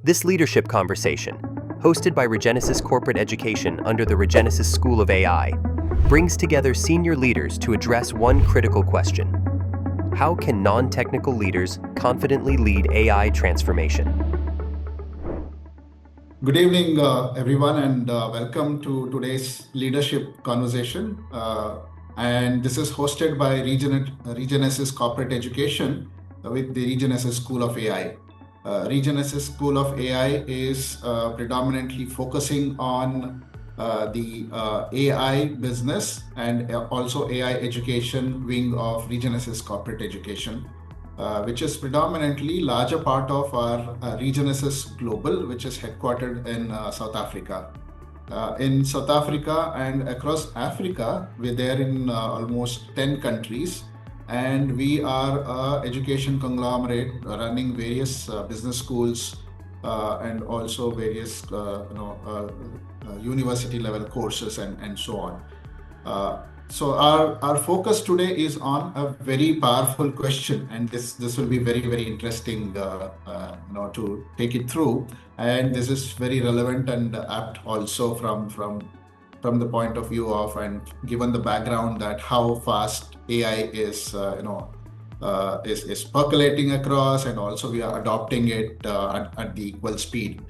This leadership conversation, hosted by Regenesys Corporate Education under the Regenesys School of AI, brings together senior leaders to address one critical question: how can non-technical leaders confidently lead AI transformation? Good evening, everyone, and welcome to today's leadership conversation. And this is hosted by Regenesys Corporate Education with the Regenesys School of AI. Regenesys School of AI is predominantly focusing on the AI business and also AI education wing of Regenesys Corporate Education, which is predominantly larger part of our Regenesys Global, which is headquartered in South Africa. In South Africa and across Africa, we're there in almost 10 countries. And we are an education conglomerate running various business schools and also various university level courses and so on. So our focus today is on a very powerful question, and this will be very, very interesting to take it through. And this is very relevant and apt also from the point of view of, and given the background that how fast AI is percolating across, and also we are adopting it at the equal speed.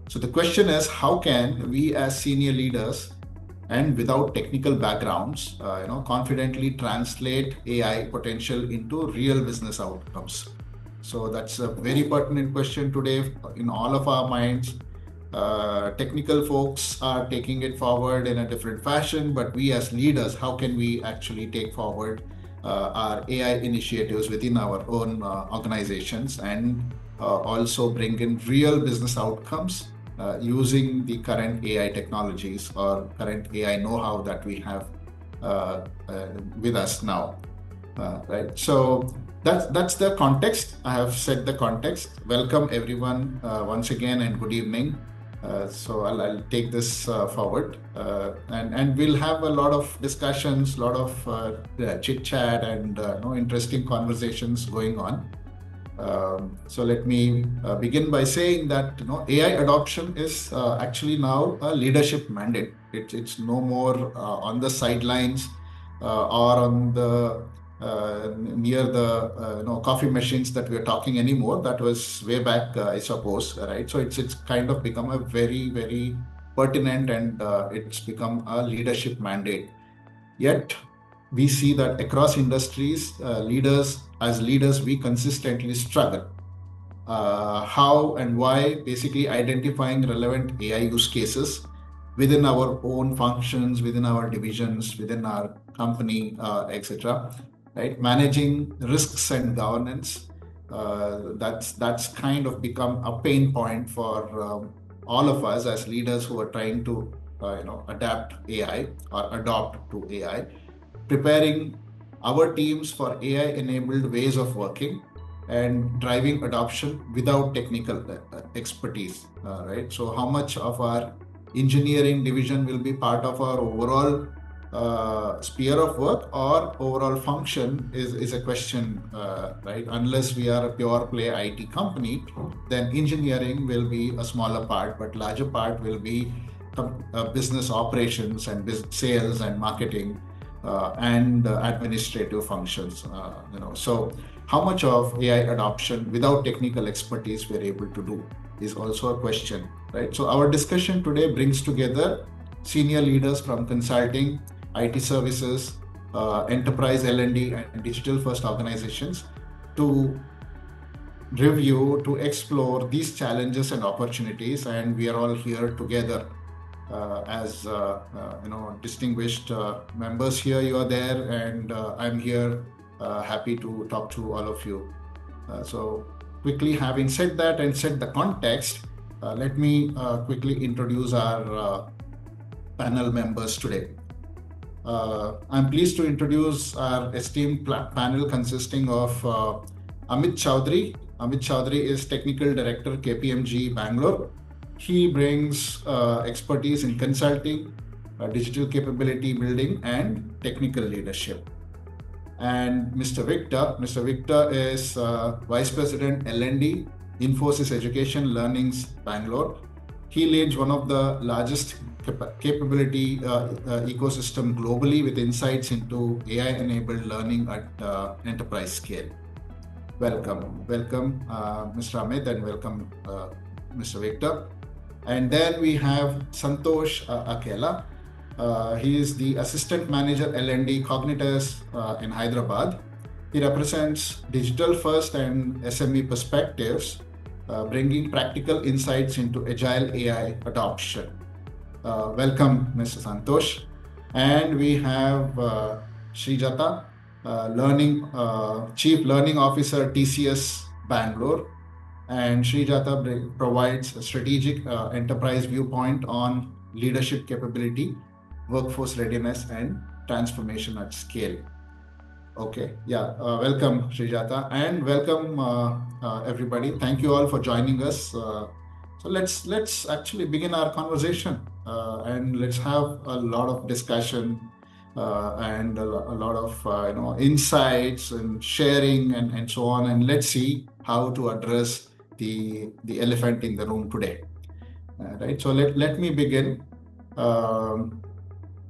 So the question is, how can we as senior leaders and without technical backgrounds, confidently translate AI potential into real business outcomes? So that's a very pertinent question today in all of our minds. Technical folks are taking it forward in a different fashion, but we as leaders, how can we actually take forward our AI initiatives within our own organizations and also bring in real business outcomes using the current AI technologies or current AI know-how that we have with us now, right? So that's the context. I have set the context. Welcome everyone once again, and good evening. So I'll take this forward, and we'll have a lot of discussions, a lot of chit chat, and interesting conversations going on. So let me begin by saying that AI adoption is actually now a leadership mandate. It's no more on the sidelines or on the near the coffee machines that we're talking anymore. That was way back, I suppose, right? So it's kind of become a very, very pertinent, and it's become a leadership mandate. Yet we see that across industries, as leaders, we consistently struggle. How and why? Basically identifying relevant AI use cases within our own functions, within our divisions, within our company, etc. Right? Managing risks and governance. That's kind of become a pain point for all of us as leaders who are trying to adapt AI or adopt to AI. Preparing our teams for AI-enabled ways of working and driving adoption without technical expertise, right? So how much of our engineering division will be part of our overall sphere of work or overall function is a question, right? Unless we are a pure play IT company, then engineering will be a smaller part, but larger part will be business operations and sales and marketing and administrative functions. So how much of AI adoption without technical expertise we're able to do is also a question, right? So our discussion today brings together senior leaders from consulting, IT services, enterprise L&D, and digital first organizations to review, to explore these challenges and opportunities. And we are all here together as distinguished members here. You are there, and I'm here happy to talk to all of you. So quickly, having said that and set the context, let me quickly introduce our panel members today. I'm pleased to introduce our esteemed panel consisting of Amit Chowdhury. Amit Chowdhury is Technical Director, KPMG Bangalore. He brings expertise in consulting, digital capability building, and technical leadership. And Mr. Victor is Vice President L&D Infosys Education Learnings, Bangalore. He leads one of the largest capability ecosystem globally with insights into AI-enabled learning at enterprise scale. Welcome, Mr. Amit, and welcome, Mr. Victor. And then we have Santosh Akela. He is the Assistant Manager L&D Cognitus in Hyderabad. He represents digital first and SME perspectives, bringing practical insights into agile AI adoption. Welcome, Mr. Santosh. And we have Srijata, Chief Learning Officer, TCS Bangalore. And Srijata provides a strategic enterprise viewpoint on leadership capability, workforce readiness, and transformation at scale. Okay, yeah, welcome Srijata, and welcome everybody. Thank you all for joining us. So let's actually begin our conversation, and let's have a lot of discussion and a lot of insights and sharing and so on. And let's see how to address the elephant in the room today. Right. So let me begin,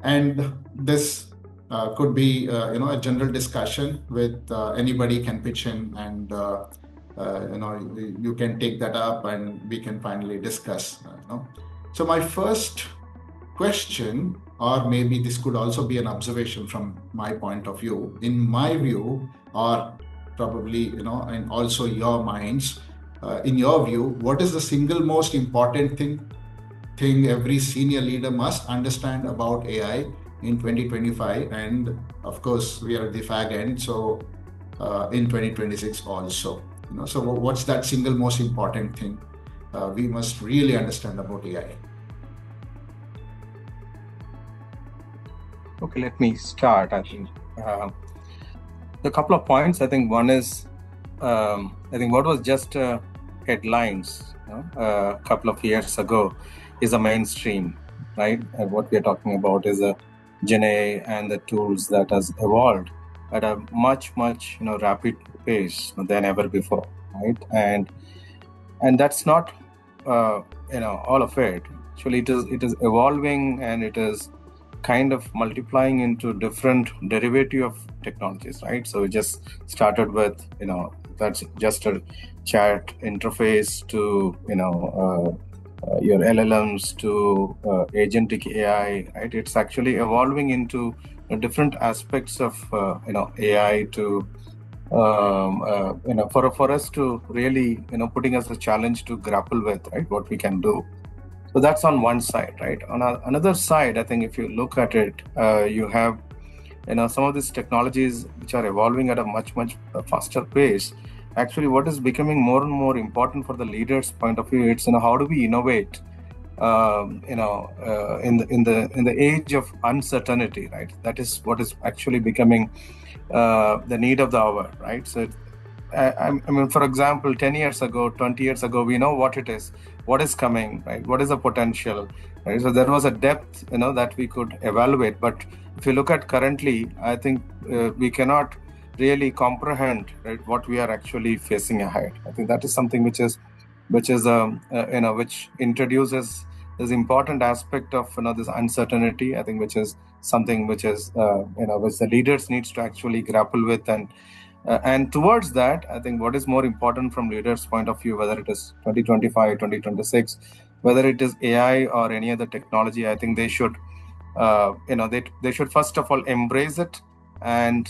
and this could be a general discussion with anybody can pitch in, and you can take that up and we can finally discuss. So my first question, or maybe this could also be an observation from my point of view, in my view, or probably and also your minds, in your view, what is the single most important thing every senior leader must understand about AI in 2025, and of course we are at the fag end, so in 2026 also. So what's that single most important thing we must really understand about AI? Okay, let me start. I think a couple of points. I think one is, I think what was just headlines a couple of years ago is a mainstream, right? And what we are talking about is a Gen AI and the tools that has evolved at a much rapid pace than ever before, right? And that's not all of it. Actually, it is evolving, and it is kind of multiplying into different derivative of technologies, right? So we just started with that's just a chat interface to your LLMs to agentic AI, right? It's actually evolving into different aspects of AI to for us to really putting us a challenge to grapple with, right, what we can do. So that's on one side, right? On another side, I think if you look at it, you have some of these technologies which are evolving at a much faster pace. Actually, what is becoming more and more important for the leaders' point of view, it's how do we innovate in the age of uncertainty, right? That is what is actually becoming the need of the hour, right? So I mean, for example, 10 years ago, 20 years ago, we know what it is, what is coming, right? What is the potential, right? So there was a depth, that we could evaluate. But if you look at currently, I think we cannot really comprehend, right, what we are actually facing ahead. I think that is something which introduces this important aspect of this uncertainty. I think which is something which is which the leaders needs to actually grapple with, and towards that, I think what is more important from leaders' point of view, whether it is 2025, 2026, whether it is AI or any other technology, I think they should they should first of all embrace it and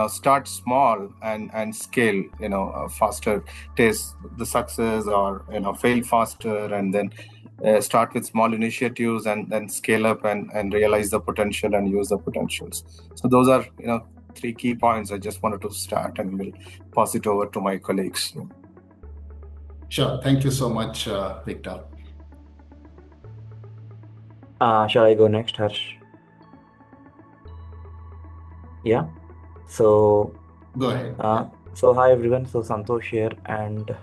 start small and scale faster, taste the success, or fail faster, and then start with small initiatives and then scale up and realize the potential and use the potentials. So those are 3 key points I just wanted to start, and we'll pass it over to my colleagues. Sure. Thank you so much, Victor. Shall I go next, Harsh? Yeah. So go ahead. So hi everyone. So Santosh here, and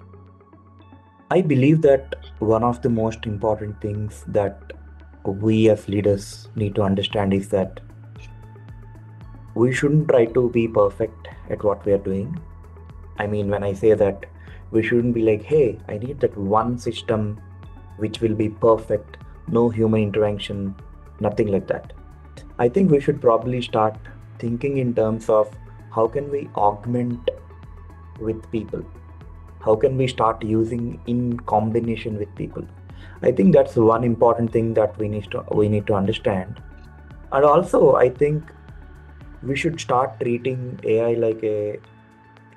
I believe that one of the most important things that we as leaders need to understand is that we shouldn't try to be perfect at what we are doing. I mean, when I say that, We shouldn't be like, hey, I need that one system which will be perfect, no human intervention, nothing like that. I think we should probably start thinking in terms of how can we augment with people? How can we start using in combination with people? I think that's one important thing that we need to understand. And also, I think we should start treating AI like a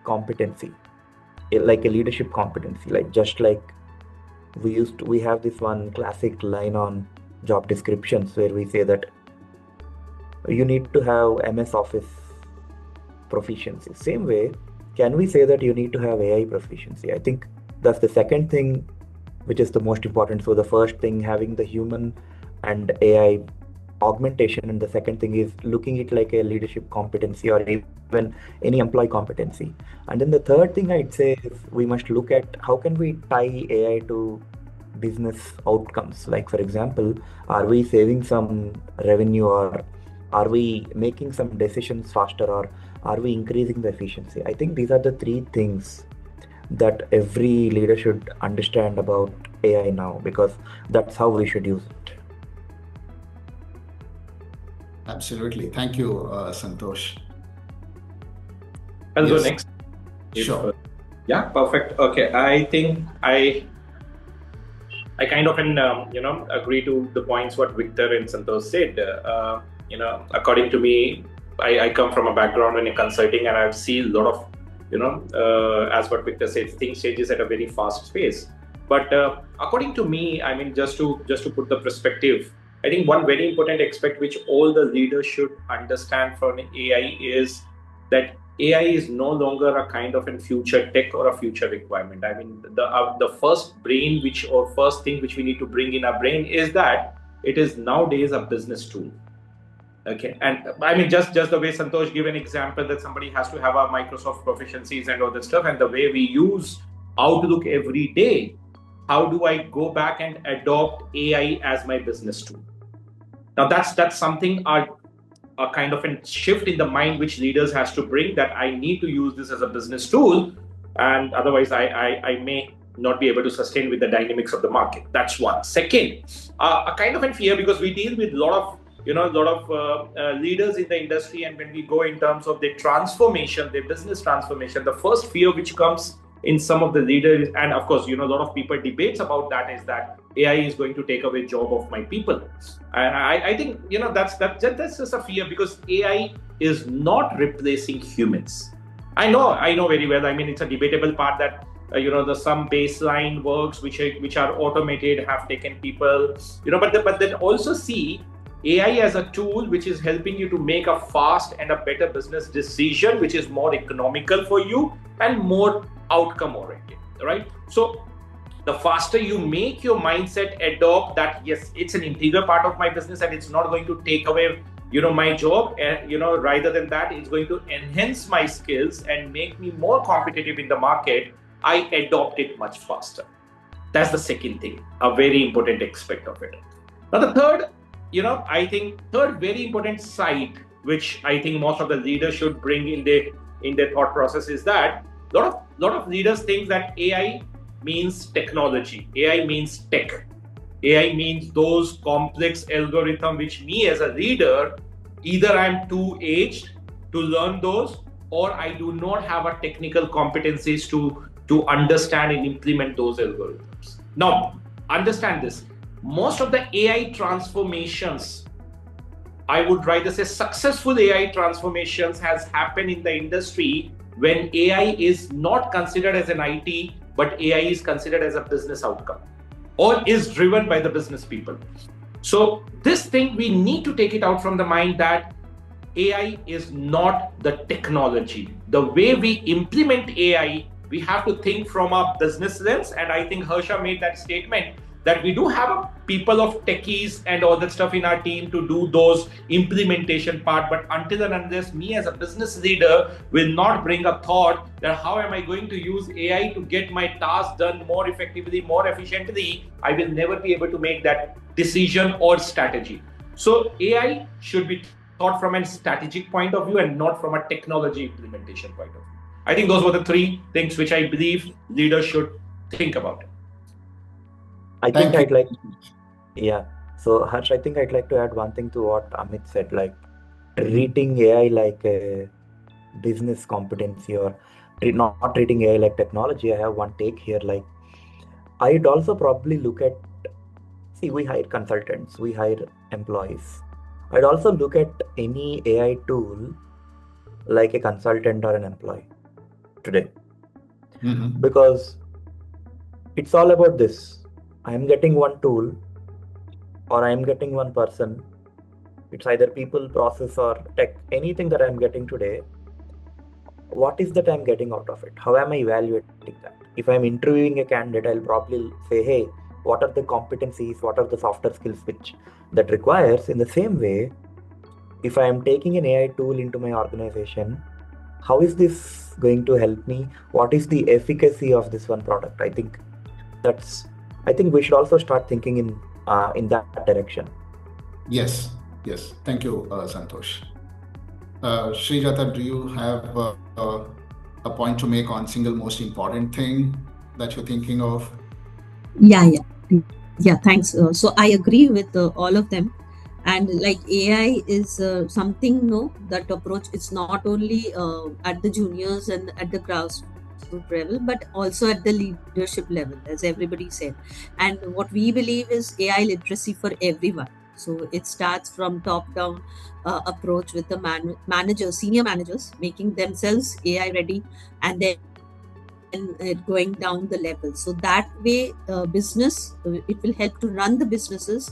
competency, like a leadership competency. Like just like we have this one classic line on job descriptions where we say that you need to have MS Office proficiency. Same way, can we say that you need to have AI proficiency? I think that's the second thing, which is the most important. So the first thing, having the human and AI augmentation, and the second thing is looking it like a leadership competency or even any employee competency. And then the third thing I'd say is we must look at how can we tie AI to business outcomes. Like for example, are we saving some revenue, or are we making some decisions faster, or are we increasing the efficiency? I think these are the three things that every leader should understand about AI now, because that's how we should use it. Absolutely. Thank you, Santosh. I'll go Yes. next. Sure. Yeah, perfect. Okay, I think I kind of agree to the points what Victor and Santosh said. According to me, I come from a background in consulting, and I've seen a lot of as what Victor said, things changes at a very fast pace. But according to me, I mean, just to put the perspective, I think one very important aspect which all the leaders should understand from AI is that AI is no longer a kind of a future tech or a future requirement. I mean, the first thing which we need to bring in our brain is that it is nowadays a business tool. Okay, and I mean, just the way Santosh gave an example that somebody has to have our Microsoft proficiencies and all that stuff, and the way we use Outlook every day, how do I go back and adopt AI as my business tool? Now that's something a kind of a shift in the mind which leaders has to bring, that I need to use this as a business tool, and otherwise I may not be able to sustain with the dynamics of the market. That's one. Second, a kind of a fear, because we deal with a lot of leaders in the industry, and when we go in terms of their transformation, their business transformation, the first fear which comes in some of the leaders, and of course, a lot of people debates about that, is that AI is going to take away job of my people. And I think, that's just a fear, because AI is not replacing humans. I know very well. I mean, it's a debatable part that the some baseline works which are automated have taken people, but then also see AI as a tool which is helping you to make a fast and a better business decision, which is more economical for you and more outcome oriented, right? So the faster you make your mindset adopt that, yes, it's an integral part of my business and it's not going to take away my job, and rather than that, it's going to enhance my skills and make me more competitive in the market, I adopt it much faster. That's the second thing, a very important aspect of it. Now the third, I think third very important side, which I think most of the leaders should bring in their thought process, is that lot of leaders think that AI means technology, AI means tech, AI means those complex algorithm which me as a leader, either I'm too aged to learn those, or I do not have a technical competencies to understand and implement those algorithms. Now, understand this. Most of the AI transformations, I would rather say successful AI transformations, has happened in the industry when AI is not considered as an IT, but AI is considered as a business outcome or is driven by the business people. So this thing, we need to take it out from the mind that AI is not the technology. The way we implement AI, we have to think from a business lens. And I think Harsha made that statement that we do have a people of techies and all that stuff in our team to do those implementation part. But until and unless me as a business leader will not bring a thought that how am I going to use AI to get my task done more effectively, more efficiently, I will never be able to make that decision or strategy. So AI should be thought from a strategic point of view and not from a technology implementation point of view. I think those were the three things which I believe leaders should think about. I think Thank I'd you. like, yeah. So Harsh, I think I'd like to add one thing to what Amit said, like treating AI like a business competency or not treating AI like technology. I have one take here. Like I'd also probably look at, see, we hire consultants, we hire employees. I'd also look at any AI tool like a consultant or an employee today, because it's all about this. I'm getting one tool or I'm getting one person. It's either people, process, or tech, anything that I'm getting today. What is that I'm getting out of it? How am I evaluating that? If I'm interviewing a candidate, I'll probably say, hey, what are the competencies, what are the softer skills which that requires? In the same way, if I am taking an AI tool into my organization, how is this going to help me? What is the efficacy of this one product? I think we should also start thinking in that direction. Yes. Thank you, Santosh. Srijata, do you have a point to make on single most important thing that you're thinking of? Yeah. Thanks. So I agree with all of them, and like AI is something. No, that approach. It's not only at the juniors and at the grassroots level, but also at the leadership level, as everybody said. And what we believe is AI literacy for everyone. So it starts from top-down approach with the managers, senior managers, making themselves AI ready, and then going down the level. So that way, business it will help to run the businesses,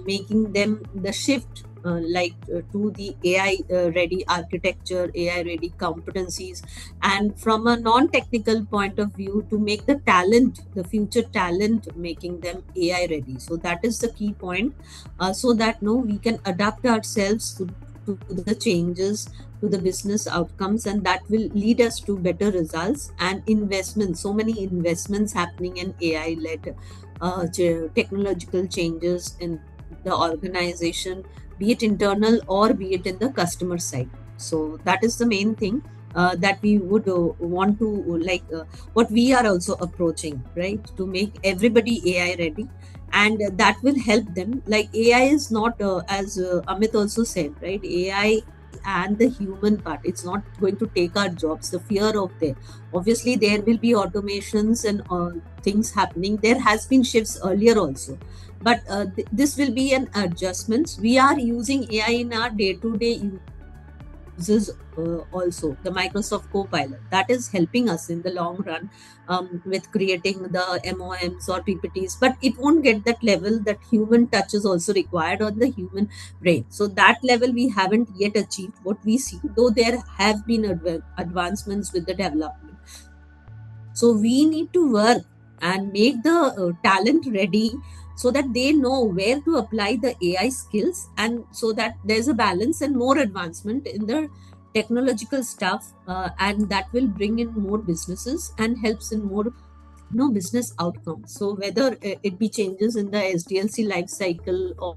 making them the shift to the AI ready architecture, AI ready competencies, and from a non-technical point of view, to make the talent, the future talent, making them AI ready. So that is the key point, so that we can adapt ourselves to the changes, to the business outcomes, and that will lead us to better results and investments. So many investments happening in AI led technological changes in the organization, be it internal or be it in the customer side. So that is the main thing that we would want to what we are also approaching, right, to make everybody AI ready. And that will help them. Like AI is not as Amit also said, right, AI and the human part, it's not going to take our jobs. The fear of there, obviously there will be automations and things happening. There has been shifts earlier also, but this will be an adjustments. We are using AI in our day-to-day uses also. The Microsoft Copilot, that is helping us in the long run with creating the MOMs or PPTs, but it won't get that level. That human touch is also required on the human brain. So that level we haven't yet achieved. What we see, though there have been advancements with the development, so we need to work and make the talent ready, so that they know where to apply the AI skills, and so that there's a balance and more advancement in the technological stuff, and that will bring in more businesses and helps in more business outcomes. So whether it be changes in the SDLC life cycle,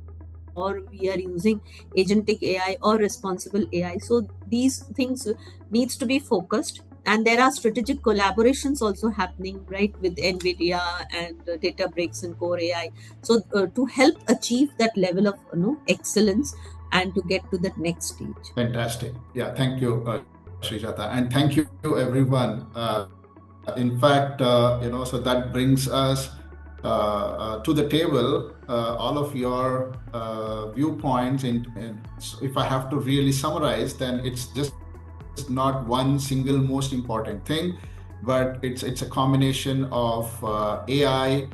or we are using agentic AI or responsible AI, so these things needs to be focused. And there are strategic collaborations also happening, right, with NVIDIA and Databricks and Core AI, so to help achieve that level of excellence and to get to that next stage. Fantastic. Yeah, thank you, Srijata, and thank you everyone. In fact, so that brings us to the table, all of your viewpoints. So if I have to really summarize, then it's just not one single most important thing, but it's a combination of AI,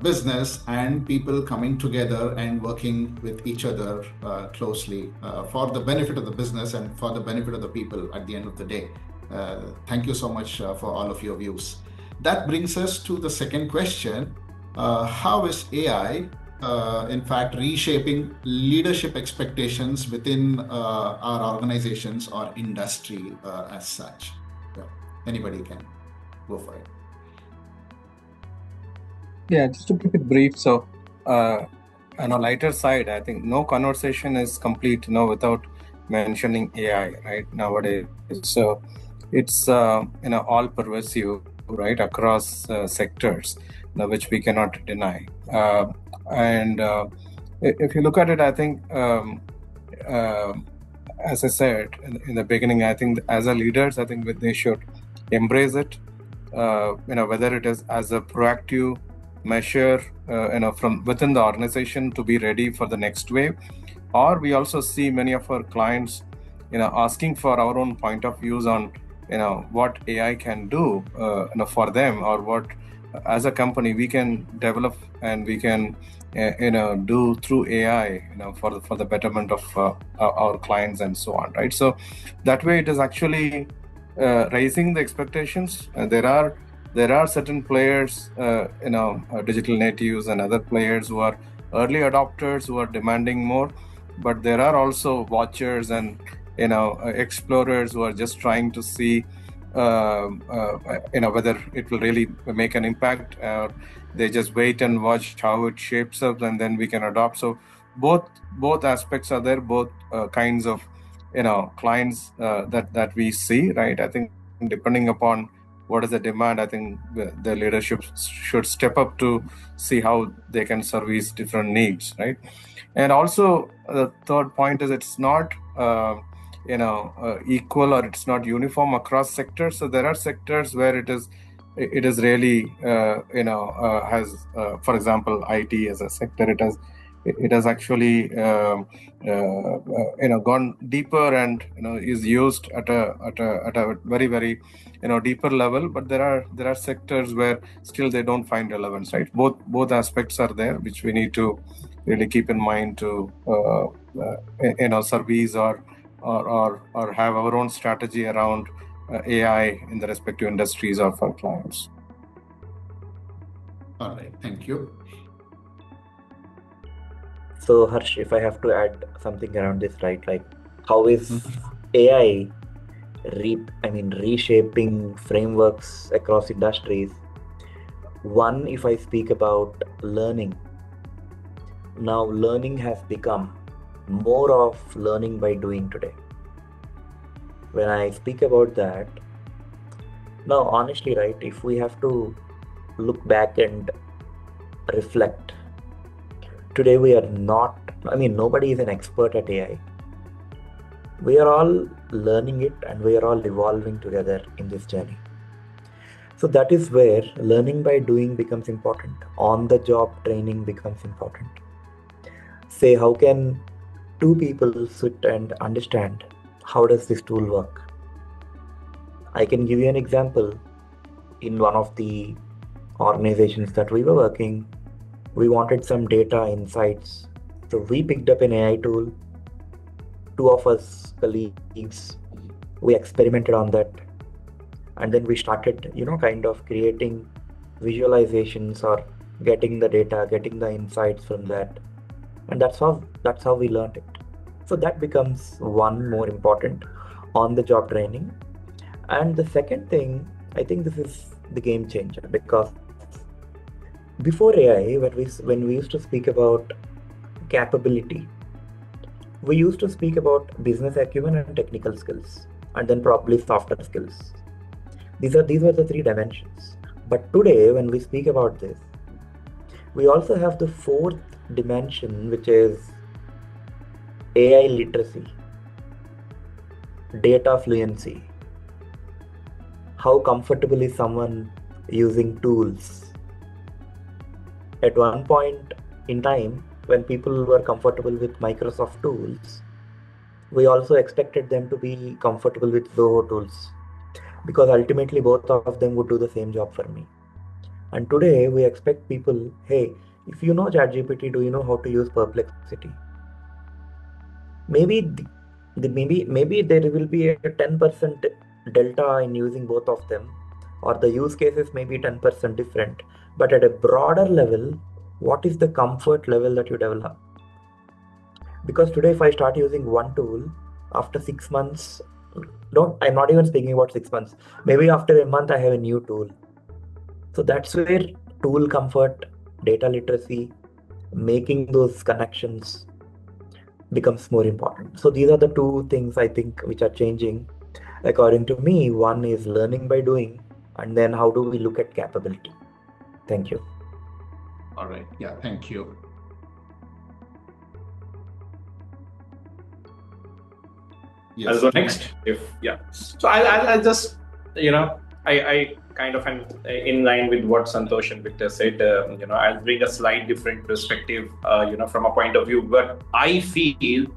business, and people coming together and working with each other closely for the benefit of the business and for the benefit of the people at the end of the day. Thank you so much for all of your views. That brings us to the second question. How is AI, in fact, reshaping leadership expectations within our organizations or industry as such? Yeah. Anybody can go for it. Yeah, just to keep it brief. So, on a lighter side, I think no conversation is complete, without mentioning AI, right, nowadays. So, it's all pervasive, right, across sectors, which we cannot deny. And if you look at it, I think, as I said in the beginning, I think as a leaders, I think they should embrace it. Whether it is as a proactive measure, from within the organization to be ready for the next wave, or we also see many of our clients, asking for our own point of views on, what AI can do, for them, or what as a company we can develop and we can, do through AI, for the betterment of our clients and so on, right? So that way it is actually raising the expectations. There are certain players, digital natives and other players who are early adopters who are demanding more, but there are also watchers and explorers who are just trying to see whether it will really make an impact, or they just wait and watch how it shapes up and then we can adopt. So both aspects are there, both kinds of clients that we see, right? I think depending upon what is the demand, I think the leadership should step up to see how they can service different needs, right? And also the third point is it's not equal, or it's not uniform across sectors. So there are sectors where it is really has, for example, IT as a sector, it has actually gone deeper and is used at a very, very deeper level. But there are sectors where still they don't find relevance, right? Both aspects are there, which we need to really keep in mind to service or have our own strategy around AI in the respective industries of our clients. All right, thank you. So Harsh, if I have to add something around this, right? Like, how is AI reshaping frameworks across industries? One, if I speak about learning, now learning has become more of learning by doing today. When I speak about that, now honestly, right, if we have to look back and reflect, today we are not, nobody is an expert at AI. We are all learning it and we are all evolving together in this journey. So that is where learning by doing becomes important. On-the-job training becomes important. Say, how can two people sit and understand how does this tool work? I can give you an example. In one of the organizations that we were working, we wanted some data insights. So we picked up an AI tool. Two of us colleagues, we experimented on that. And then we started, kind of creating visualizations or getting the data, getting the insights from that. And that's how we learned it. So that becomes one more important on-the-job training. And the second thing, I think this is the game changer, because before AI, when we used to speak about capability, we used to speak about business acumen and technical skills, and then probably softer skills. These were the three dimensions. But today, when we speak about this, we also have the fourth dimension, which is AI literacy, data fluency. How comfortable is someone using tools? At one point in time, when people were comfortable with Microsoft tools, we also expected them to be comfortable with Zoho tools, because ultimately both of them would do the same job for me. And today we expect people, hey, if you know ChatGPT, do you know how to use Perplexity? Maybe there will be a 10% delta in using both of them, or the use cases may be 10% different. But at a broader level, what is the comfort level that you develop? Because today, if I start using one tool, after 6 months, I'm not even speaking about 6 months, maybe after a month, I have a new tool. So that's where tool comfort, data literacy, making those connections becomes more important. So these are the two things I think which are changing. According to me, one is learning by doing, and then how do we look at capability? Thank you. All right. Yeah, thank you. Yes, I'll go next. So I'll just, I kind of am in line with what Santosh and Victor said. I'll bring a slight different perspective, from a point of view. But I feel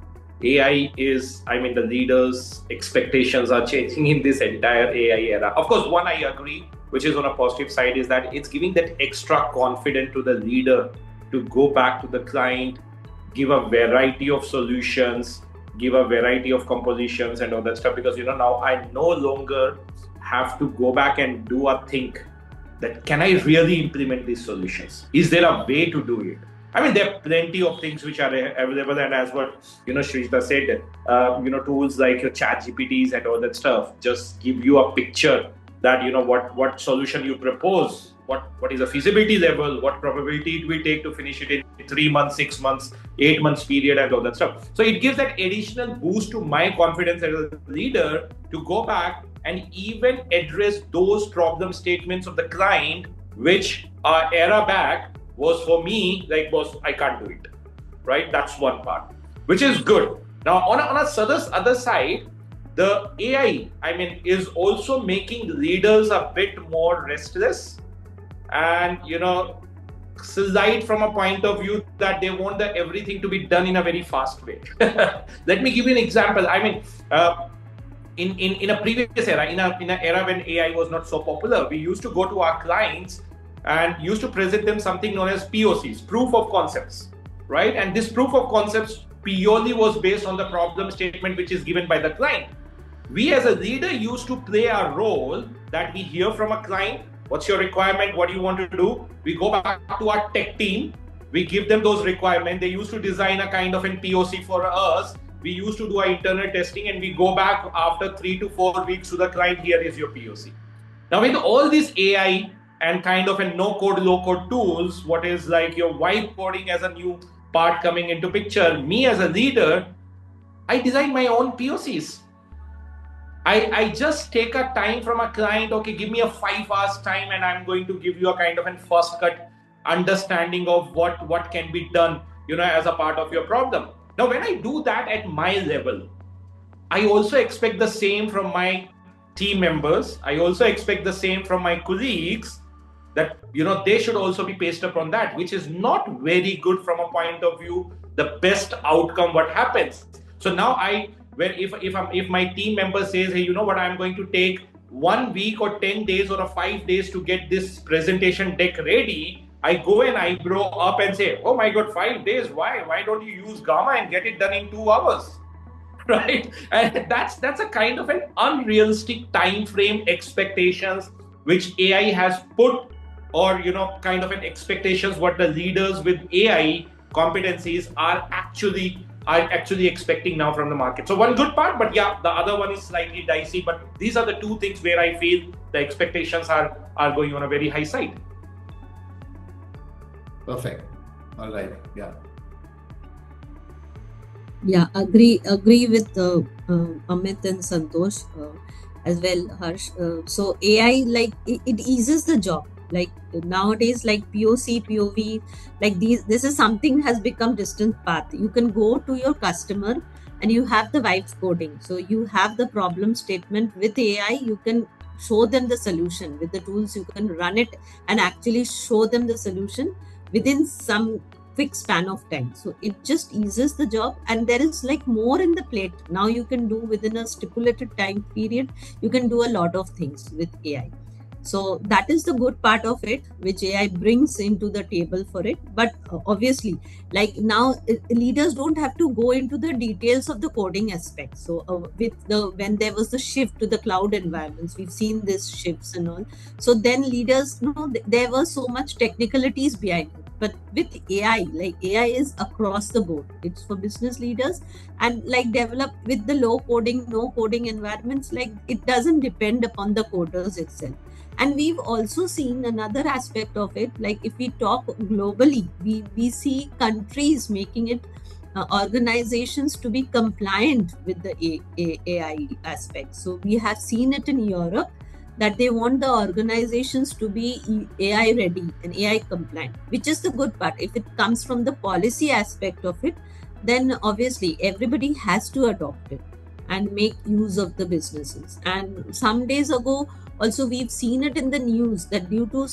AI is, the leaders' expectations are changing in this entire AI era. Of course, one I agree, which is on a positive side, is that it's giving that extra confidence to the leader to go back to the client, give a variety of solutions, give a variety of compositions and all that stuff, because now I no longer have to go back and do a think that can I really implement these solutions? Is there a way to do it? There are plenty of things which are available, and as what Shrita said, tools like your chat GPTs and all that stuff just give you a picture that what solution you propose, what is the feasibility level, what probability it will take to finish it in 3 months, 6 months, 8 months period, and all that stuff. So it gives that additional boost to my confidence as a leader to go back and even address those problem statements of the client, which era back was for me like, boss, I can't do it, right? That's one part, which is good. Now on a other side, the AI, is also making leaders a bit more restless, and slight from a point of view that they want everything to be done in a very fast way. Let me give you an example. In a previous era, in an era when AI was not so popular, we used to go to our clients and used to present them something known as POCs, proof of concepts, right? And this proof of concepts purely was based on the problem statement which is given by the client. We as a leader used to play our role that we hear from a client, what's your requirement, what do you want to do? We go back to our tech team, we give them those requirements, they used to design a kind of an POC for us, we used to do our internal testing, and we go back after 3 to 4 weeks to the client, here is your POC. Now with all this AI and kind of a no-code, low-code tools, what is like your vibe coding as a new part coming into picture, me as a leader, I design my own POCs. I just take a time from a client, okay, give me a 5 hours time and I'm going to give you a kind of a first cut understanding of what can be done, as a part of your problem. Now, when I do that at my level, I also expect the same from my team members. I also expect the same from my colleagues, that, they should also be paced upon that, which is not very good from a point of view, the best outcome, what happens. So now if my team member says, hey, I'm going to take 1 week or 10 days or 5 days to get this presentation deck ready, I go and I grow up and say, oh my God, 5 days, why don't you use Gamma and get it done in 2 hours? Right? And that's a kind of an unrealistic time frame expectations which AI has put, or kind of an expectations what the leaders with AI competencies are actually expecting now from the market. So one good part, but yeah, the other one is slightly dicey. But these are the 2 things where I feel the expectations are going on a very high side. Perfect. All right. Yeah. Yeah, agree with Amit and Santosh as well, Harsh. So AI, like it eases the job. Like nowadays, like POC, POV, like this is something has become distant path. You can go to your customer and you have the vibe coding. So you have the problem statement with AI. You can show them the solution with the tools. You can run it and actually show them the solution within some quick span of time. So it just eases the job, and there is like more in the plate. Now you can do within a stipulated time period. You can do a lot of things with AI. So that is the good part of it, which AI brings into the table for it. But obviously, like now, leaders don't have to go into the details of the coding aspect. So when there was the shift to the cloud environments, we've seen these shifts and all. So then leaders, there were so much technicalities behind it. But with AI, like AI is across the board. It's for business leaders, and like develop with the low coding, no coding environments. Like it doesn't depend upon the coders itself. And we've also seen another aspect of it, like if we talk globally, we see countries making it organizations to be compliant with the AI aspect. So we have seen it in Europe that they want the organizations to be AI ready and AI compliant, which is the good part. If it comes from the policy aspect of it, then obviously everybody has to adopt it and make use of the businesses. And some days ago, also we've seen it in the news that due to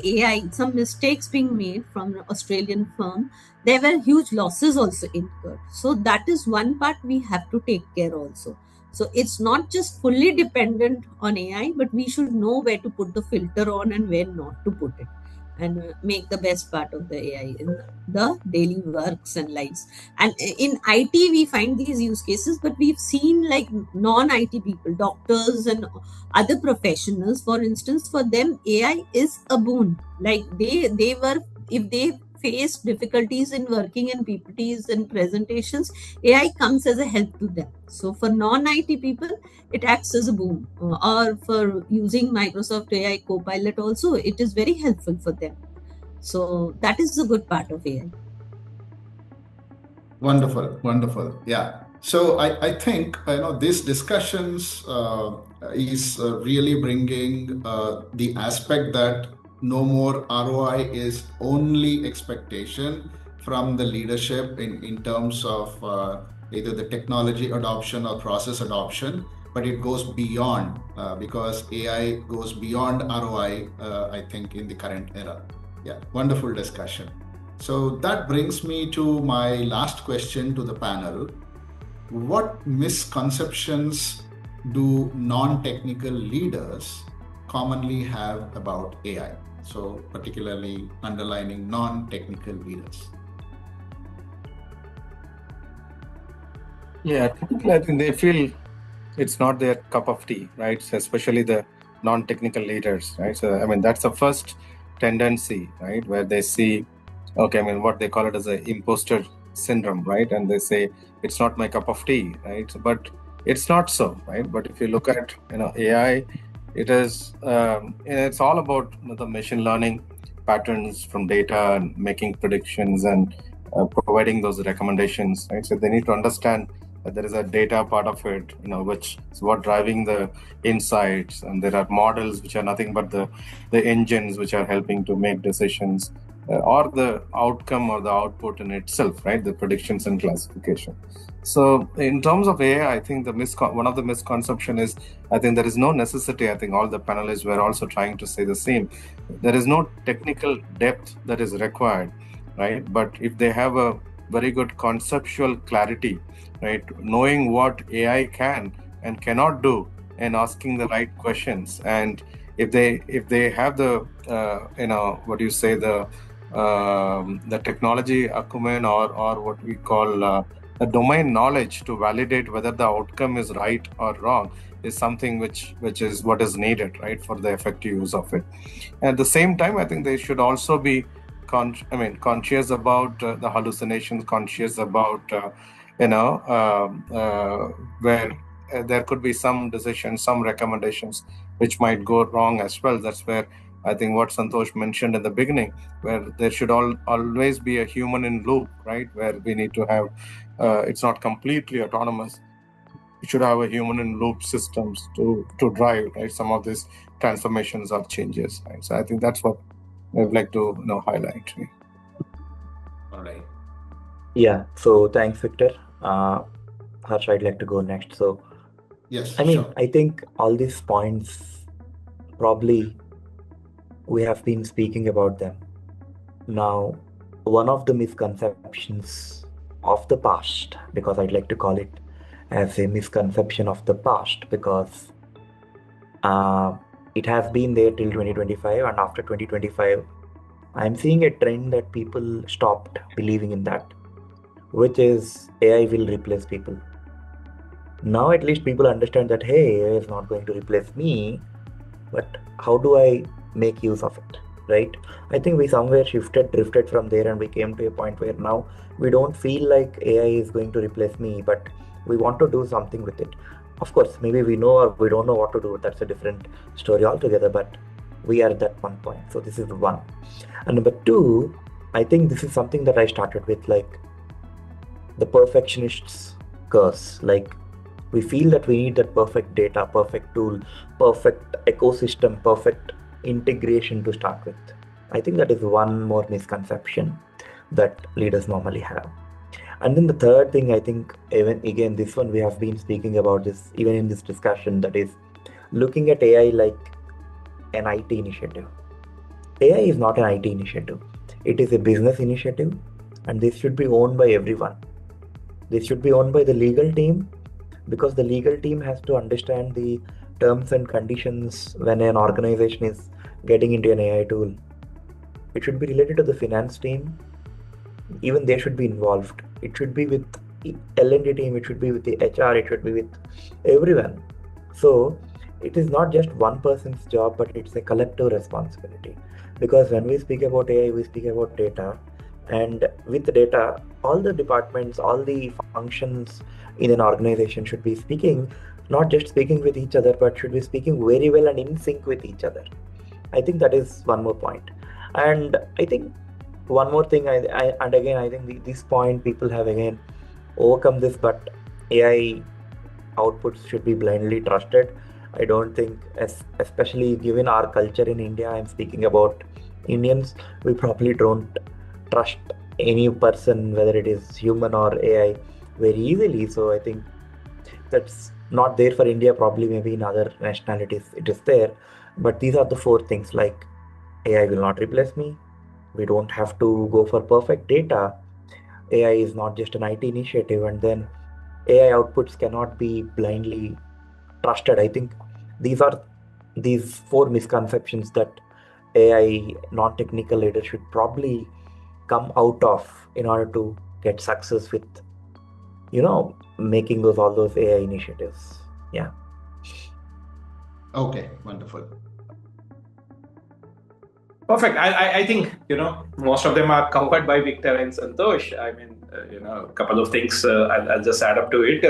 AI, some mistakes being made from an Australian firm, there were huge losses also incurred. So that is one part we have to take care also. So it's not just fully dependent on AI, but we should know where to put the filter on and where not to put it, and make the best part of the AI in the daily works and lives. And in IT, we find these use cases, but we've seen like non-IT people, doctors and other professionals, for instance, for them AI is a boon. Like they were, if they face difficulties in working in PPTs and presentations, AI comes as a help to them. So for non-IT people, it acts as a boon. Or for using Microsoft AI Copilot also, it is very helpful for them. So that is the good part of AI. Wonderful, wonderful. Yeah. So I think these discussions is really bringing the aspect that no more ROI is only expectation from the leadership in terms of either the technology adoption or process adoption, but it goes beyond because AI goes beyond ROI. I think in the current era. Yeah, wonderful discussion. So that brings me to my last question to the panel. What misconceptions do non-technical leaders commonly have about AI? So particularly underlining non-technical leaders. Yeah, typically I think they feel it's not their cup of tea, right? So especially the non-technical leaders, right? So I mean that's the first tendency, right, where they see, okay, I mean what they call it as a imposter syndrome, right? And they say it's not my cup of tea, right? But it's not so, right? But if you look at AI, it is it's all about the machine learning patterns from data and making predictions and providing those recommendations, right? So they need to understand that there is a data part of it, which is what driving the insights, and there are models which are nothing but the engines which are helping to make decisions, or the outcome or the output in itself, right? The predictions and classification. So in terms of AI, I think one of the misconception is, I think there is no necessity. I think all the panelists were also trying to say the same. There is no technical depth that is required, right? But if they have a very good conceptual clarity, right, knowing what AI can and cannot do, and asking the right questions, and if they have the the technology acumen or what we call the domain knowledge to validate whether the outcome is right or wrong, is something which is what is needed, right, for the effective use of it. At the same time, I think they should also be conscious about the hallucinations, conscious about where there could be some decisions, some recommendations which might go wrong as well. That's where I think what Santosh mentioned in the beginning, where there should always be a human in loop, right? Where we need to have, it's not completely autonomous. We should have a human in loop systems to drive, right, some of these transformations or changes, right? So I think that's what I'd like to highlight. All right. Yeah. So thanks, Victor. Harsh, I'd like to go next. So yes, sure. I think all these points probably we have been speaking about them. Now, one of the misconceptions of the past, because I'd like to call it as a misconception of the past, because it has been there till 2025, and after 2025, I'm seeing a trend that people stopped believing in that, which is AI will replace people. Now at least people understand that, hey, AI is not going to replace me, but how do I make use of it, right? I think we somewhere drifted from there, and we came to a point where now we don't feel like AI is going to replace me, but we want to do something with it. Of course, maybe we know or we don't know what to do. That's a different story altogether, but we are at that one point. So this is one. And number two, I think this is something that I started with, like the perfectionist's curse. Like we feel that we need that perfect data, perfect tool, perfect ecosystem, perfect integration to start with. I think that is one more misconception that leaders normally have. And then the third thing, I think, even again, this one we have been speaking about this even in this discussion, that is looking at AI like an IT initiative. AI is not an IT initiative. It is a business initiative, and this should be owned by everyone. This should be owned by the legal team, because the legal team has to understand the terms and conditions when an organization is getting into an AI tool. It should be related to the finance team. Even they should be involved. It should be with L&D team, it should be with the HR, it should be with everyone. So it is not just one person's job, but it's a collective responsibility. Because when we speak about AI, we speak about data. And with the data, all the departments, all the functions in an organization should be speaking, not just speaking with each other, but should be speaking very well and in sync with each other. I think that is one more point. And I think one more thing, and again, I think this point people have again overcome this, but AI outputs should be blindly trusted. I don't think, especially given our culture in India, I'm speaking about Indians, we probably don't trust any person, whether it is human or AI, very easily. So I think that's not there for India, probably maybe in other nationalities it is there. But these are the four things, like AI will not replace me. We don't have to go for perfect data. AI is not just an IT initiative, and then AI outputs cannot be blindly trusted. I think these are these four misconceptions that AI non-technical leaders should probably come out of in order to get success with, making all those AI initiatives. Yeah. Okay, wonderful. Perfect. I think, most of them are covered by Victor and Santosh. I mean, a couple of things I'll just add up to it.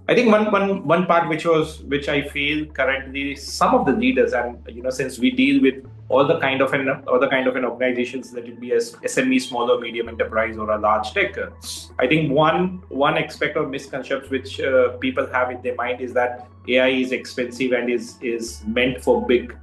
I think one part which I feel currently some of the leaders, and since we deal with all the kind of an organizations, that it be as SME, small or medium enterprise, or a large tech. I think one aspect of misconceptions which people have in their mind is that AI is expensive and is meant for big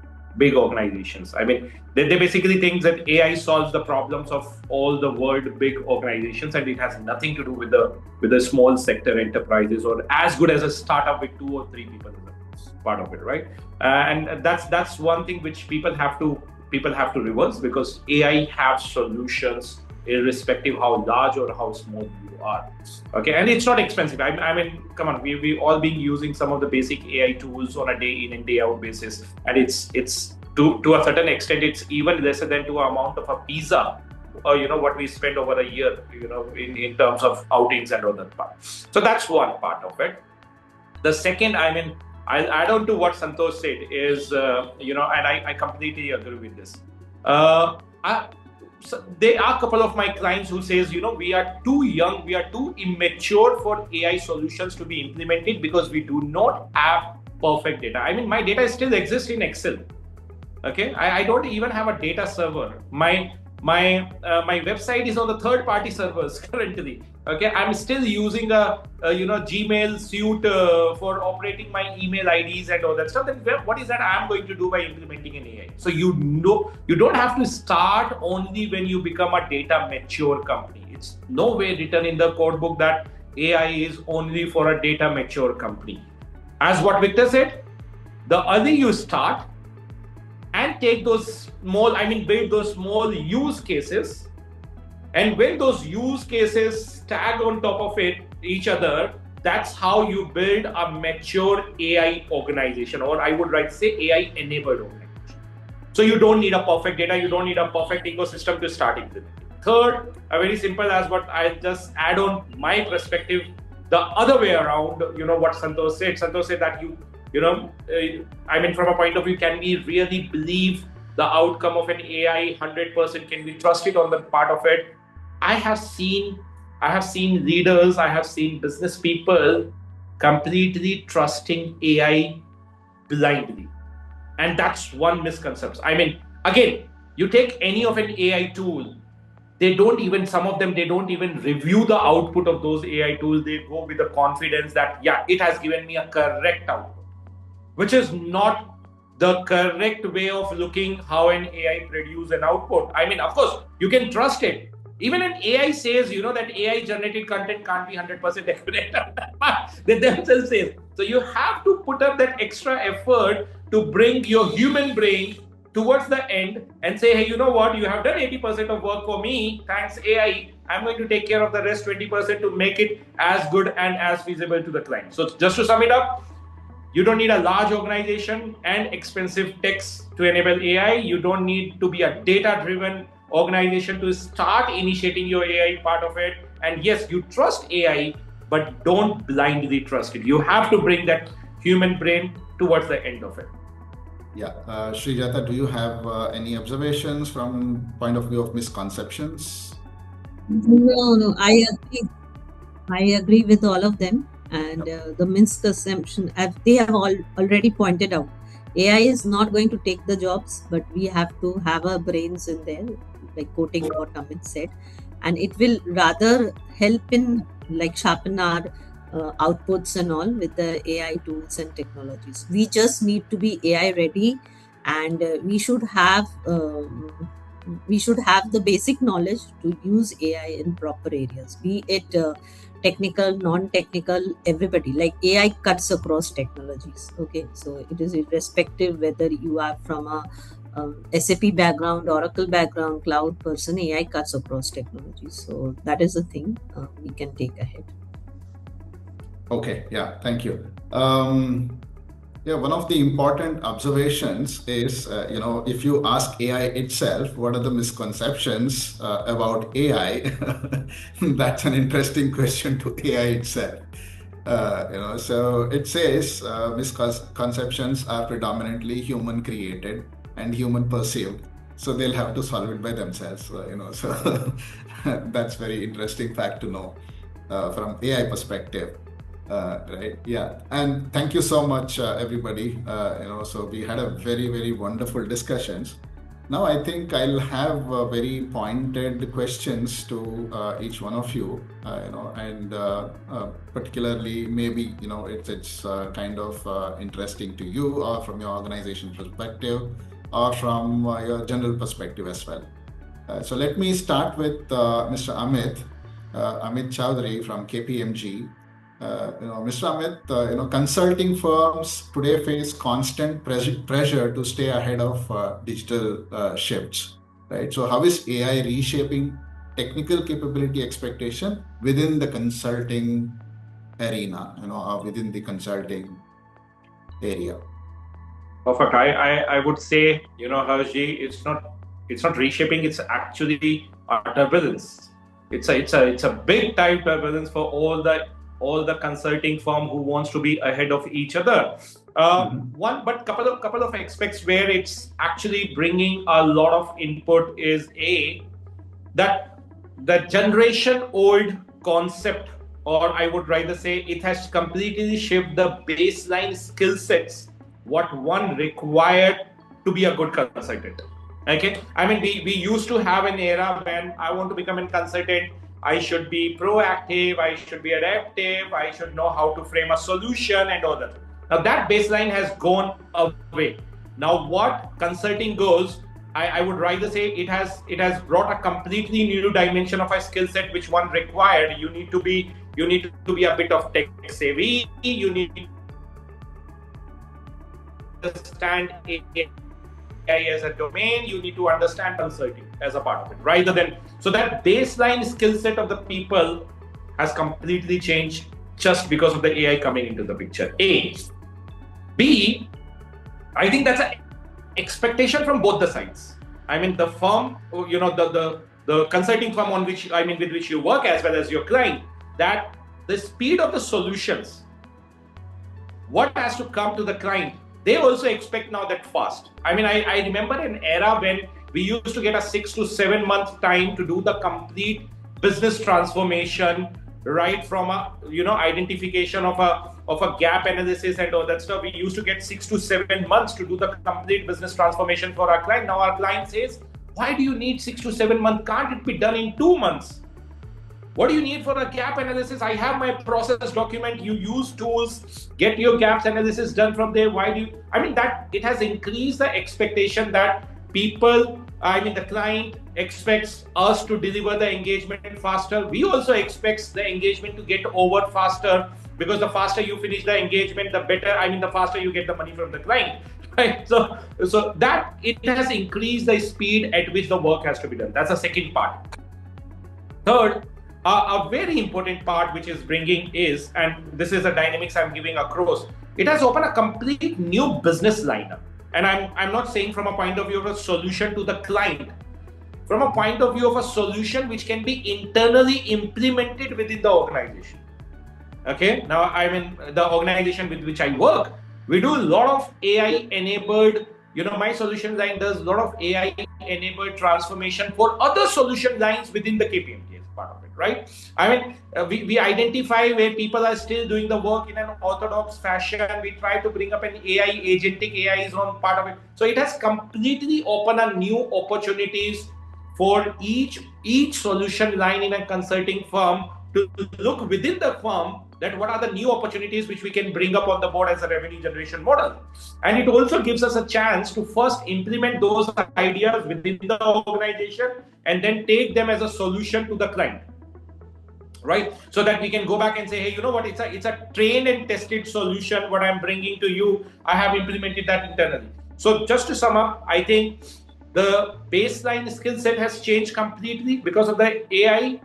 organizations. I mean, they basically think that AI solves the problems of all the world big organizations, and it has nothing to do with the small sector enterprises, or as good as a startup with 2 or 3 people is a part of it, right? And that's one thing which people have to reverse, because AI have solutions irrespective how large or how small you are. Okay, and it's not expensive. I mean, come on, we all been using some of the basic AI tools on a day in and day out basis, and it's to a certain extent, it's even lesser than to amount of a pizza, or what we spend over a year, in terms of outings and other parts. So that's one part of it. The second, I mean, I'll add on to what Santosh said is, and I completely agree with this. So there are a couple of my clients who says, we are too young, we are too immature for AI solutions to be implemented because we do not have perfect data. I mean, my data still exists in Excel. Okay, I don't even have a data server. My website is on the third-party servers currently. Okay, I'm still using a Gmail suite for operating my email IDs and all that stuff. Then what is that I'm going to do by implementing an AI? So you don't have to start only when you become a data mature company. It's nowhere written in the code book that AI is only for a data mature company. As what Victor said, the early you start and take those build those small use cases, and when those use cases stack on top of each other, that's how you build a mature AI organization, or I would like to say AI enabled organization. So you don't need a perfect data, you don't need a perfect ecosystem to start implementing. Third, a very simple as what I just add on my perspective, the other way around, what Santosh said. Santosh said that from a point of view, can we really believe the outcome of an AI 100%? Can we trust it on the part of it? I have seen leaders, I have seen business people completely trusting AI blindly. And that's one misconception. I mean, again, you take any of an AI tool, some of them, they don't even review the output of those AI tools. They go with the confidence that, yeah, it has given me a correct output, which is not the correct way of looking how an AI produce an output. I mean, of course, you can trust it. Even an AI says, that AI generated content can't be 100% accurate. They themselves say. So you have to put up that extra effort to bring your human brain towards the end and say, hey, you know what? You have done 80% of work for me. Thanks, AI. I'm going to take care of the rest 20% to make it as good and as feasible to the client. So just to sum it up, you don't need a large organization and expensive techs to enable AI. You don't need to be a data-driven organization to start initiating your AI part of it. And yes, you trust AI, but don't blindly trust it. You have to bring that human brain towards the end of it. Yeah. Srijata, do you have any observations from point of view of misconceptions? No, I agree with all of them. And the misconception, they have already pointed out, AI is not going to take the jobs, but we have to have our brains in there, like quoting what Amit said, and it will rather help in sharpen our outputs and all with the AI tools and technologies. We just need to be AI ready, and we should have the basic knowledge to use AI in proper areas, be it technical, non-technical, everybody. Like AI cuts across technologies. Okay, so it is irrespective whether you are from a SAP background, Oracle background, cloud person. AI cuts across technologies. So that is the thing we can take ahead. Okay, yeah, thank you. Yeah, one of the important observations is, if you ask AI itself, what are the misconceptions about AI? That's an interesting question to AI itself. So it says misconceptions are predominantly human created and human perceived. So they'll have to solve it by themselves. So that's very interesting fact to know from AI perspective. Right. Yeah. And thank you so much, everybody. So we had a very, very wonderful discussions. Now I think I'll have very pointed questions to each one of you, and particularly maybe, it's kind of interesting to you or from your organization perspective or from your general perspective as well. So let me start with Mr. Amit Chowdhury from KPMG. Mr. Amit, consulting firms today face constant pressure to stay ahead of digital shifts, right? So how is AI reshaping technical capability expectation within the consulting arena, or within the consulting area? Perfect. I would say, Harshji, it's not reshaping. It's actually a turbulence. It's a big time turbulence for all the consulting firm who wants to be ahead of each other. Couple of aspects where it's actually bringing a lot of input is that the generation old concept, or I would rather say it has completely shifted the baseline skill sets, what one required to be a good consultant. Okay, I mean, we used to have an era when I want to become a consultant, I should be proactive, I should be adaptive, I should know how to frame a solution and all that. Now that baseline has gone away. Now what consulting goes, I would rather say it has brought a completely new dimension of a skill set which one required. You need to be a bit of tech savvy. You need to understand AI as a domain. You need to understand consulting as a part of it, rather than, so that baseline skill set of the people has completely changed just because of the AI coming into the picture. A. B, I think that's an expectation from both the sides. I mean, the firm, the consulting firm with which you work, as well as your client, that the speed of the solutions, what has to come to the client, they also expect now that fast. I mean, I remember an era when we used to get a 6 to 7 month time to do the complete business transformation, right from a identification of a gap analysis and all that stuff. We used to get 6 to 7 months to do the complete business transformation for our client. Now our client says, why do you need 6 to 7 months? Can't it be done in 2 months? What do you need for a gap analysis? I have my process document. You use tools, get your gaps analysis done from there. Why do you? I mean, that it has increased the expectation that people, the client expects us to deliver the engagement faster. We also expect the engagement to get over faster, because the faster you finish the engagement, the better, the faster you get the money from the client. Right? So that it has increased the speed at which the work has to be done. That's the second part. Third, a very important part which is bringing is, and this is the dynamics I'm giving across, it has opened a complete new business lineup. And I'm not saying from a point of view of a solution to the client, from a point of view of a solution which can be internally implemented within the organization. Okay, now the organization with which I work, we do a lot of AI enabled, my solution line does a lot of AI enabled transformation for other solution lines within the KPMG part of it, right? We identify where people are still doing the work in an orthodox fashion. We try to bring up an AI, agentic AI is on part of it. So it has completely opened up new opportunities for each solution line in a consulting firm to look within the firm that what are the new opportunities which we can bring up on the board as a revenue generation model. And it also gives us a chance to first implement those ideas within the organization and then take them as a solution to the client, right? So that we can go back and say, hey, you know what, it's a trained and tested solution, what I'm bringing to you, I have implemented that internally. So just to sum up, I think the baseline skill set has changed completely because of the AI.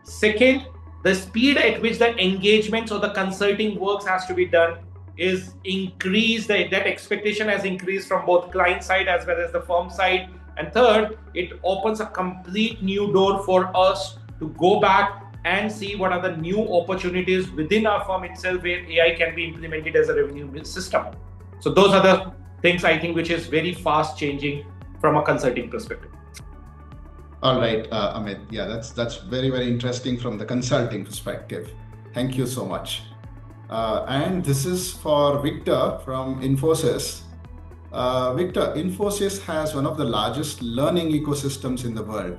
Second, the speed at which the engagements or the consulting works has to be done is increased. That expectation has increased from both client side as well as the firm side. And third, it opens a complete new door for us to go back and see what are the new opportunities within our firm itself where AI can be implemented as a revenue system. So those are the things I think which is very fast changing from a consulting perspective. All right, Amit. Yeah, that's very, very interesting from the consulting perspective. Thank you so much. And this is for Victor from Infosys. Victor, Infosys has one of the largest learning ecosystems in the world,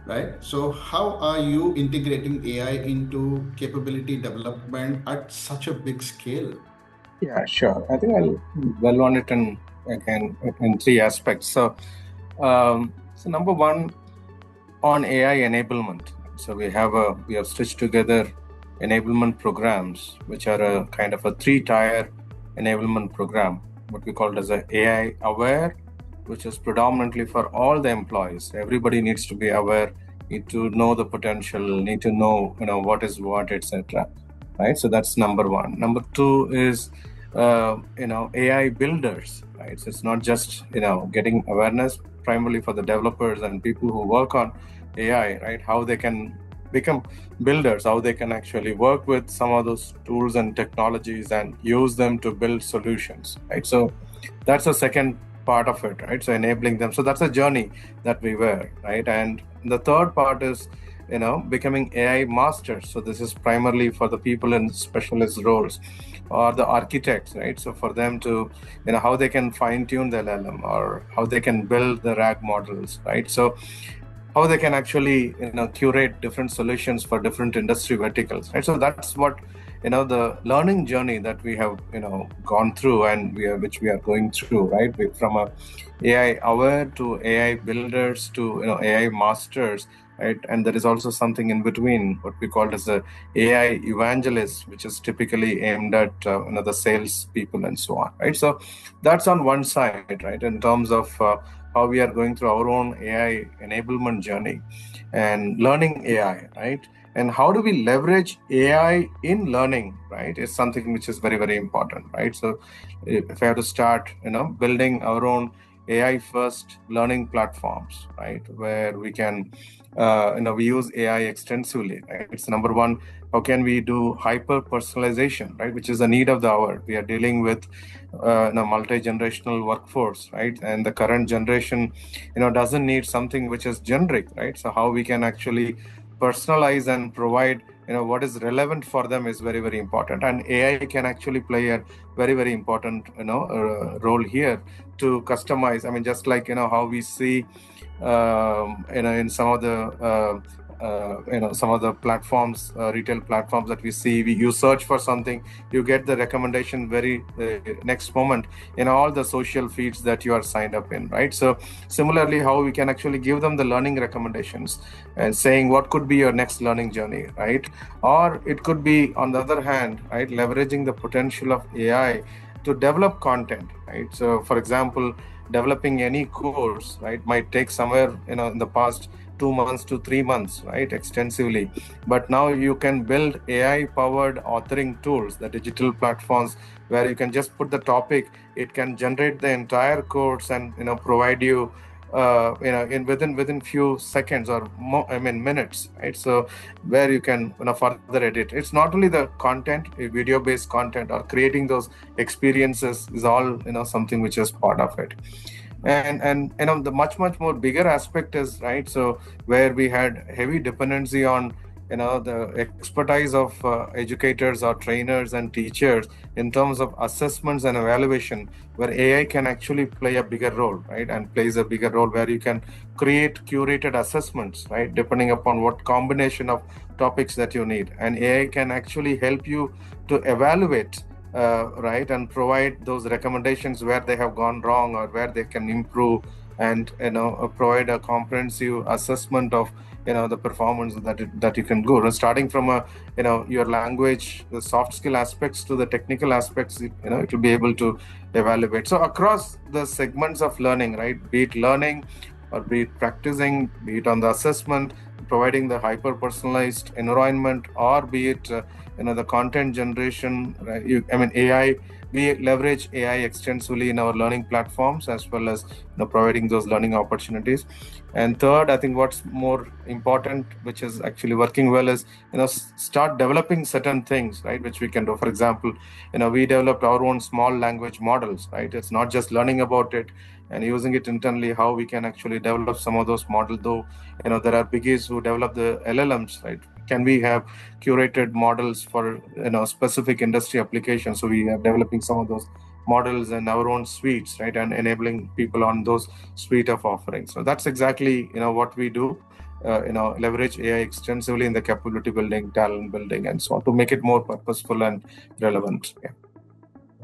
right? So how are you integrating AI into capability development at such a big scale? Yeah, sure. I think I'll dwell on it in three aspects. So number one, on AI enablement. So we have stitched together enablement programs, which are a kind of a 3-tier enablement program, what we call as a AI aware, which is predominantly for all the employees. Everybody needs to be aware, need to know the potential, need to know what is what, etc. Right. So that's number one. Number two is AI builders. Right. So it's not just getting awareness primarily for the developers and people who work on AI, right? How they can become builders, how they can actually work with some of those tools and technologies and use them to build solutions, right? So that's the second part of it, right? So enabling them. So that's a journey that we were, right? And the third part is, becoming AI masters. So this is primarily for the people in specialist roles or the architects, right? So for them to, how they can fine tune the LLM or how they can build the RAG models, right? So how they can actually, curate different solutions for different industry verticals, right? So that's what, the learning journey that we have, gone through and which we are going through, right? From a AI aware to AI builders to, AI masters, right? And there is also something in between, what we call as a AI evangelist, which is typically aimed at the sales people and so on, right? So that's on one side, right? In terms of how we are going through our own AI enablement journey and learning AI, right? And how do we leverage AI in learning, right? Is something which is very, very important, right? So if I have to start, building our own AI first learning platforms, right? Where we can, we use AI extensively, right? It's number one, how can we do hyper personalization, right? Which is the need of the hour. We are dealing with multi-generational workforce, right? And the current generation, doesn't need something which is generic, right? So how we can actually personalize and provide, what is relevant for them is very, very important. And AI can actually play a very, very important, role here to customize. Just like, how we see in some of the some of the platforms, retail platforms that we see. You search for something, you get the recommendation very next moment in all the social feeds that you are signed up in, right? So similarly, how we can actually give them the learning recommendations and saying what could be your next learning journey, right? Or it could be, on the other hand, right, leveraging the potential of AI to develop content, right? So for example, developing any course, right, might take somewhere, in the past 2 months to 3 months, right, extensively. But now you can build AI powered authoring tools, the digital platforms, where you can just put the topic, it can generate the entire course and provide you in within few seconds or more, minutes, right? So where you can further edit. It's not only the content, video based content, or creating those experiences is all something which is part of it. And the much more bigger aspect is, right, so where we had heavy dependency on the expertise of educators or trainers and teachers in terms of assessments and evaluation, where AI can actually play a bigger role, right, and plays a bigger role, where you can create curated assessments, right, depending upon what combination of topics that you need, and AI can actually help you to evaluate, right, and provide those recommendations where they have gone wrong or where they can improve, and provide a comprehensive assessment of the performance that you can go, starting from your language, the soft skill aspects, to the technical aspects. It will be able to evaluate. So across the segments of learning, right, be it learning or be it practicing, be it on the assessment, providing the hyper personalized environment, or be it the content generation, right? AI, we leverage AI extensively in our learning platforms, as well as providing those learning opportunities. And third, I think what's more important, which is actually working well, is start developing certain things, right, which we can do. For example, we developed our own small language models, right? It's not just learning about it and using it internally, how we can actually develop some of those models, though there are biggies who develop the LLMs, right? Can we have curated models for specific industry applications? So we are developing some of those models in our own suites, right, and enabling people on those suite of offerings. So that's exactly what we do. Leverage AI extensively in the capability building, talent building, and so on, to make it more purposeful and relevant. Yeah.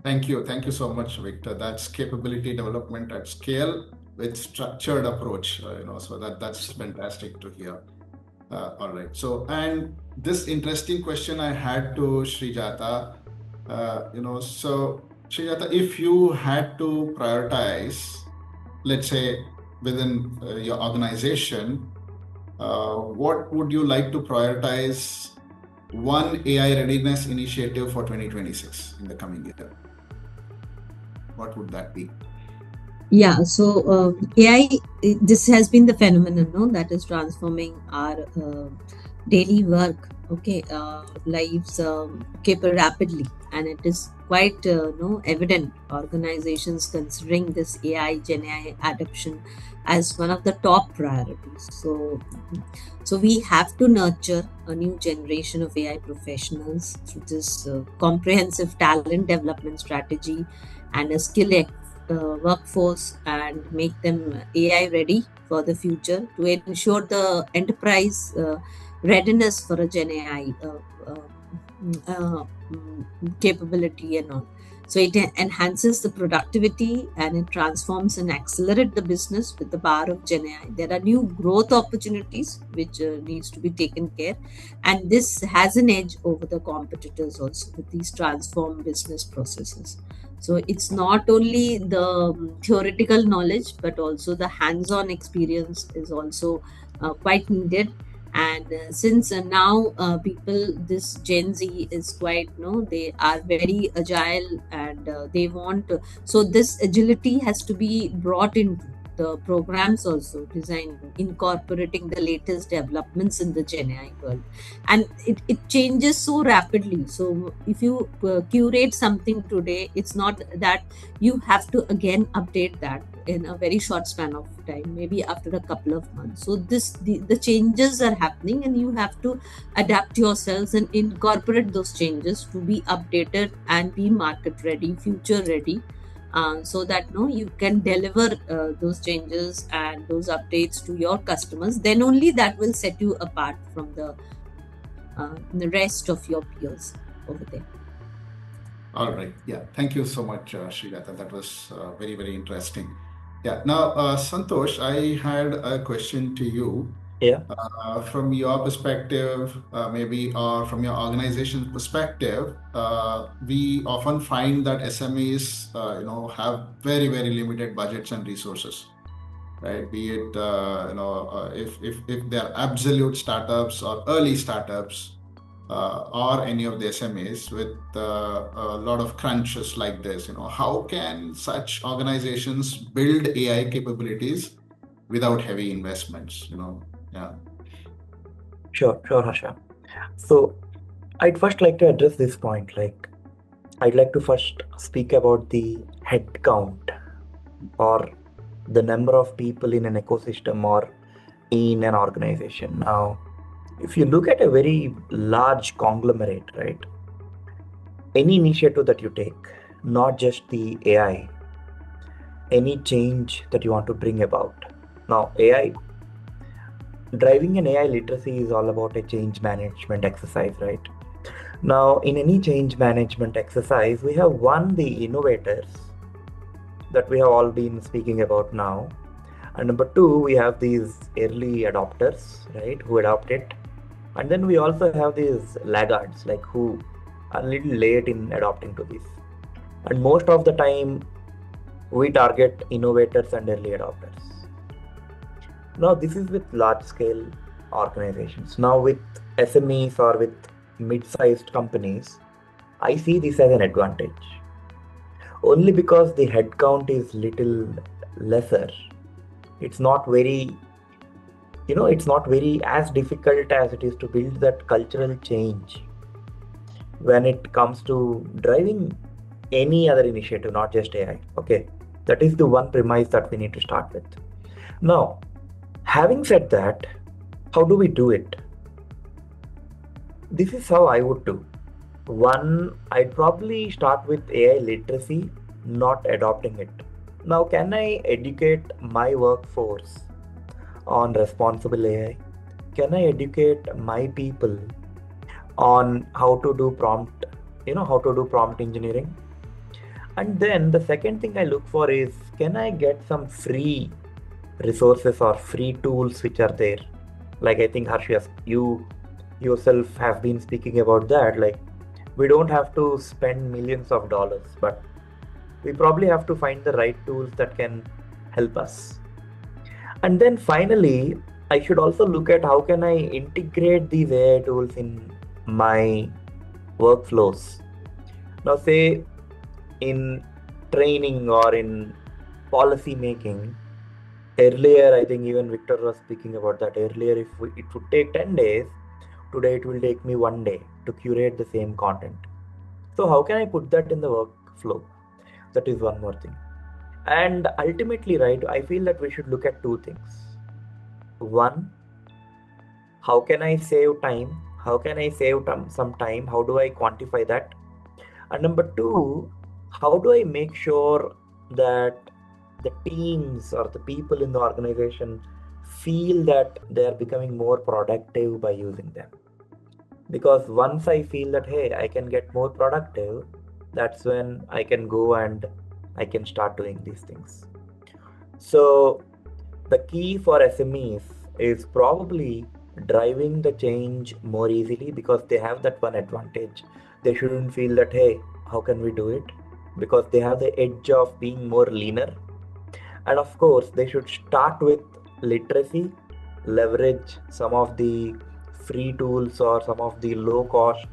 Thank you so much, Victor. That's capability development at scale with structured approach. So that's fantastic to hear. All right. So, and this interesting question I had to Srijata. So Srijata, if you had to prioritize, let's say within your organization, what would you like to prioritize one AI readiness initiative for 2026 in the coming year? What would that be? Yeah, so AI, this has been the phenomenon, no, that is transforming our daily work, lives, rapidly, and it is quite evident organizations considering this AI, Gen AI adoption as one of the top priorities. So we have to nurture a new generation of AI professionals through this comprehensive talent development strategy and a skill workforce, and make them AI ready for the future, to ensure the enterprise readiness for a Gen AI capability and all. So it enhances the productivity, and it transforms and accelerates the business with the power of Gen AI. There are new growth opportunities which needs to be taken care, and this has an edge over the competitors also with these transformed business processes. So it's not only the theoretical knowledge, but also the hands-on experience is also quite needed. And since now people, this Gen Z is quite, they are very agile, and they want so this agility has to be brought into the programs also designed, incorporating the latest developments in the Gen AI world. And it changes so rapidly. So if you curate something today, it's not that you have to again update that in a very short span of time, maybe after a couple of months. So the changes are happening, and you have to adapt yourselves and incorporate those changes to be updated and be market ready, future ready, so that you can deliver those changes and those updates to your customers. Then only that will set you apart from the rest of your peers over there. All right. Yeah. Thank you so much, Srilata. That was very, very interesting. Yeah. Now, Santosh, I had a question to you. Yeah. From your perspective, maybe, or from your organization's perspective, we often find that SMEs, have very, very limited budgets and resources, right? Be it, if they're absolute startups or early startups, or any of the SMEs with a lot of crunches like this, how can such organizations build AI capabilities without heavy investments? Yeah. Sure, Harsha. So I'd first like to address this point. Like, I'd like to first speak about the head count, or the number of people in an ecosystem or in an organization. Now, if you look at a very large conglomerate, right, any initiative that you take, not just the AI, any change that you want to bring about. Now, driving an AI literacy is all about a change management exercise, right? Now, in any change management exercise, we have the innovators that we have all been speaking about now. And number two, we have these early adopters, right, who adopt it. And then we also have these laggards, like who are a little late in adopting to this. And most of the time, we target innovators and early adopters. Now, this is with large-scale organizations. Now, with SMEs or with mid-sized companies, I see this as an advantage. Only because the headcount is little lesser. It's not very, it's not very as difficult as it is to build that cultural change when it comes to driving any other initiative, not just AI. Okay, that is the one premise that we need to start with. Now, having said that, how do we do it? This is how I would do. One, I'd probably start with AI literacy, not adopting it. Now, can I educate my workforce on responsible AI? Can I educate my people on how to do prompt engineering? And then the second thing I look for is, can I get some free resources or free tools which are there? Like, I think Harsh, you yourself have been speaking about that. Like, we don't have to spend millions of dollars, but we probably have to find the right tools that can help us. And then finally, I should also look at how can I integrate these AI tools in my workflows. Now, say in training or in policy making, earlier, I think even Victor was speaking about that earlier, it would take 10 days, today it will take me 1 day to curate the same content. So how can I put that in the workflow? That is one more thing. And ultimately, right, I feel that we should look at two things. One, how can I save time? How can I save some time? How do I quantify that? And number two, how do I make sure that the teams or the people in the organization feel that they are becoming more productive by using them? Because once I feel that, hey, I can get more productive, that's when I can go and I can start doing these things. So the key for SMEs is probably driving the change more easily, because they have that one advantage. They shouldn't feel that, hey, how can we do it? Because they have the edge of being more leaner. And of course, they should start with literacy, leverage some of the free tools or some of the low cost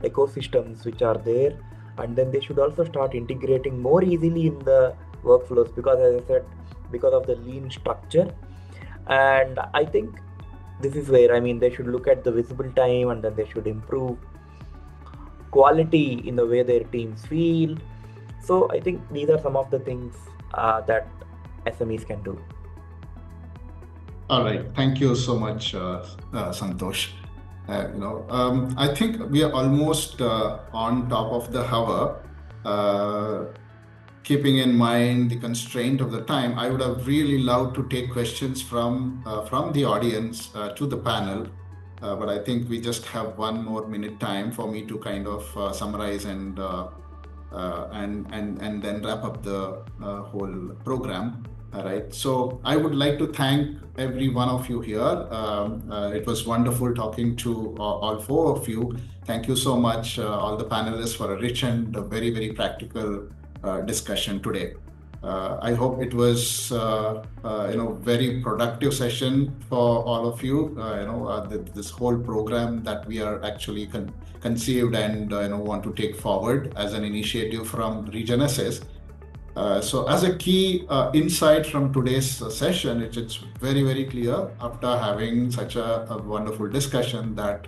ecosystems which are there. And then they should also start integrating more easily in the workflows, because as I said, because of the lean structure. And I think this is where, they should look at the visible time, and then they should improve quality in the way their teams feel. So I think these are some of the things that SMEs can do. All right. Thank you so much, Santosh. I think we are almost on top of the hour. keeping in mind the constraint of the time, I would have really loved to take questions from the audience to the panel. But I think we just have 1 more minute time for me to kind of summarize and then wrap up the whole program. All right. So I would like to thank every one of you here. It was wonderful talking to all 4 of you. Thank you so much, all the panelists, for a rich and very, very practical discussion today. I hope it was very productive session for all of you. This whole program that we are actually conceived and want to take forward as an initiative from Regenesys. So as a key insight from today's session, it's very, very clear after having such a wonderful discussion that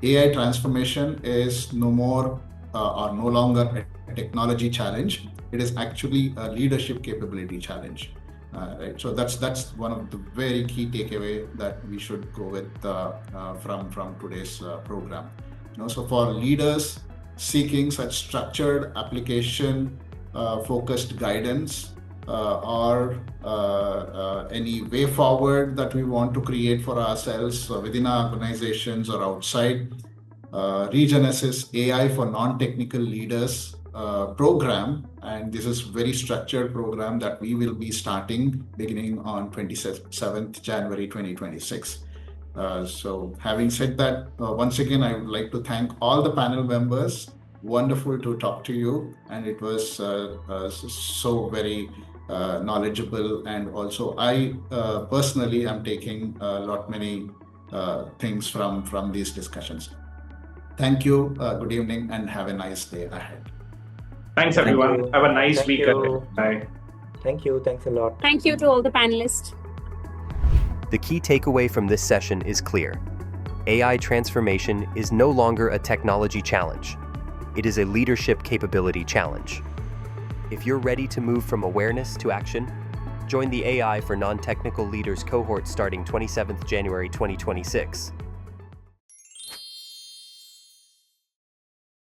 AI transformation is no more or no longer a technology challenge. It is actually a leadership capability challenge. Right. So that's one of the very key takeaway that we should go with from today's program. So for leaders seeking such structured application focused guidance or any way forward that we want to create for ourselves within our organizations or outside, Regenesys AI for non-technical leaders program, and this is very structured program that we will be starting beginning on 27th January 2026. So having said that, once again, I would like to thank all the panel members. Wonderful to talk to you, and it was so very knowledgeable, and also I personally am taking many things from these discussions. Thank you, good evening, and have a nice day ahead. Thanks everyone. Have a nice weekend. Bye. Thank you. Thanks a lot. Thank you to all the panelists. The key takeaway from this session is clear. AI transformation is no longer a technology challenge. It is a leadership capability challenge. If you're ready to move from awareness to action, join the AI for Non-Technical Leaders cohort starting 27th January 2026.